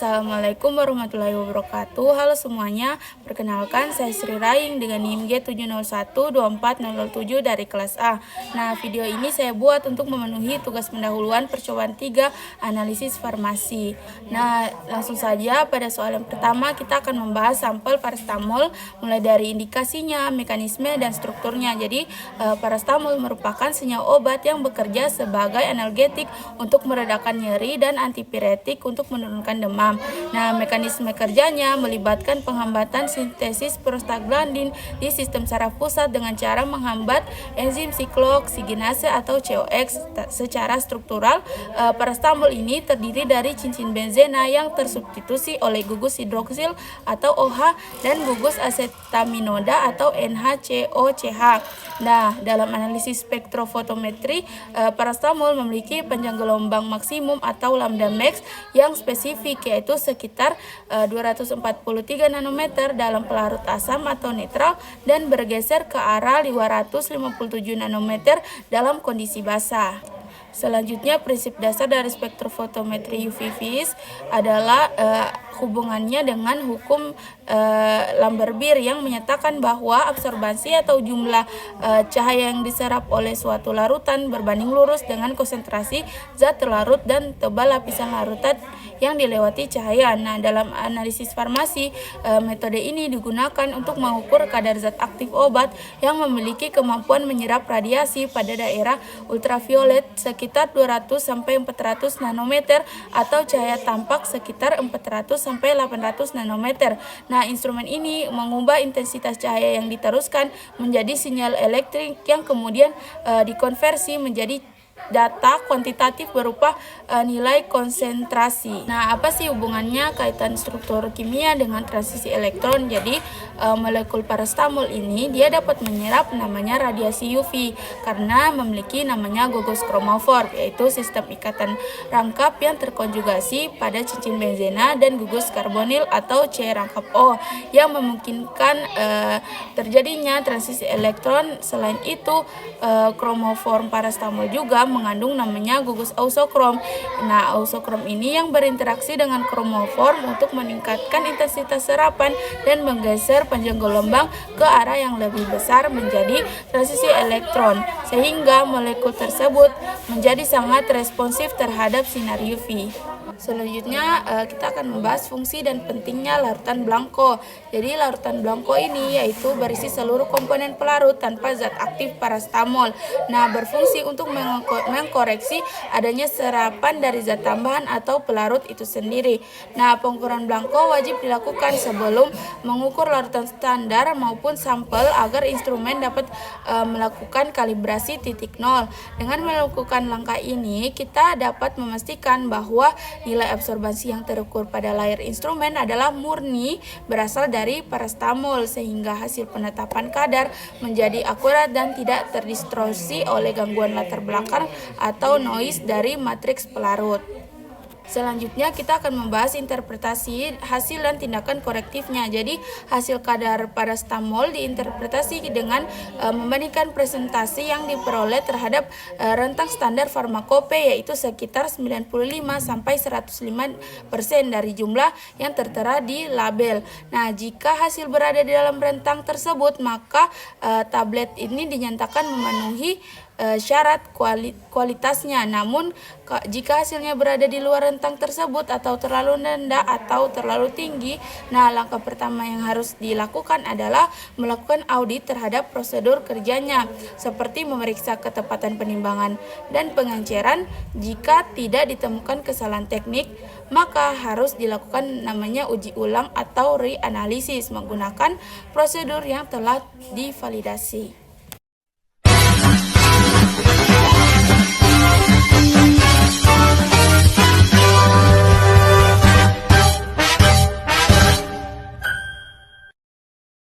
Assalamualaikum warahmatullahi wabarakatuh. Halo semuanya, perkenalkan saya Sri Raing dengan NIM G7012407 dari kelas A. Nah, video ini saya buat untuk memenuhi tugas pendahuluan percobaan 3 analisis farmasi. Nah, langsung saja pada soal yang pertama kita akan membahas sampel paracetamol mulai dari indikasinya, mekanisme, dan strukturnya. Jadi, paracetamol merupakan senyawa obat yang bekerja sebagai analgetik untuk meredakan nyeri dan antipiretik untuk menurunkan demam. Nah, mekanisme kerjanya melibatkan penghambatan sintesis prostaglandin di sistem saraf pusat dengan cara menghambat enzim siklooksinase atau COX. Secara struktural, paracetamol ini terdiri dari cincin benzena yang tersubstitusi oleh gugus hidroksil atau OH dan gugus asetaminoda atau NHCOCH. Nah, dalam analisis spektrofotometri, paracetamol memiliki panjang gelombang maksimum atau lambda max yang spesifik, yaitu sekitar 243 nanometer dalam pelarut asam atau netral dan bergeser ke arah 257 nanometer dalam kondisi basah. Selanjutnya, prinsip dasar dari spektrofotometri UV-Vis adalah hubungannya dengan hukum Lambert-Beer yang menyatakan bahwa absorbansi atau jumlah cahaya yang diserap oleh suatu larutan berbanding lurus dengan konsentrasi zat terlarut dan tebal lapisan larutan yang dilewati cahaya. Nah, dalam analisis farmasi, metode ini digunakan untuk mengukur kadar zat aktif obat yang memiliki kemampuan menyerap radiasi pada daerah ultraviolet sekitar 200-400 nanometer atau cahaya tampak sekitar 400-800 nanometer. Nah, instrumen ini mengubah intensitas cahaya yang diteruskan menjadi sinyal elektrik yang kemudian dikonversi menjadi data kuantitatif berupa nilai konsentrasi. Nah, apa sih hubungannya kaitan struktur kimia dengan transisi elektron? Jadi, molekul paracetamol ini dia dapat menyerap namanya radiasi UV karena memiliki namanya gugus kromofor, yaitu sistem ikatan rangkap yang terkonjugasi pada cincin benzena dan gugus karbonil atau C rangkap O yang memungkinkan terjadinya transisi elektron. Selain itu, kromoform paracetamol juga mengandung namanya gugus ausokrom. Nah, ausokrom ini yang berinteraksi dengan kromoform untuk meningkatkan intensitas serapan dan menggeser panjang gelombang ke arah yang lebih besar menjadi transisi elektron, sehingga molekul tersebut menjadi sangat responsif terhadap sinar UV. Selanjutnya kita akan membahas fungsi dan pentingnya larutan blanko. Jadi larutan blanko ini yaitu berisi seluruh komponen pelarut tanpa zat aktif paracetamol. Nah, berfungsi untuk mengkoreksi adanya serapan dari zat tambahan atau pelarut itu sendiri. Nah, pengukuran blanko wajib dilakukan sebelum mengukur larutan standar maupun sampel agar instrumen dapat melakukan kalibrasi titik nol. Dengan melakukan langkah ini, kita dapat memastikan bahwa nilai absorbansi yang terukur pada layar instrumen adalah murni berasal dari paracetamol, sehingga hasil penetapan kadar menjadi akurat dan tidak terdistorsi oleh gangguan latar belakang atau noise dari matriks pelarut. Selanjutnya kita akan membahas interpretasi hasil dan tindakan korektifnya. Jadi hasil kadar paracetamol diinterpretasi dengan membandingkan presentasi yang diperoleh terhadap rentang standar farmakope, yaitu sekitar 95-105% dari jumlah yang tertera di label. Nah, jika hasil berada di dalam rentang tersebut, maka tablet ini dinyatakan memenuhi syarat kualitasnya. Namun jika hasilnya berada di luar rentang tersebut atau terlalu rendah atau terlalu tinggi, nah langkah pertama yang harus dilakukan adalah melakukan audit terhadap prosedur kerjanya, seperti memeriksa ketepatan penimbangan dan pengenceran. Jika tidak ditemukan kesalahan teknik, maka harus dilakukan namanya uji ulang atau reanalisis menggunakan prosedur yang telah divalidasi.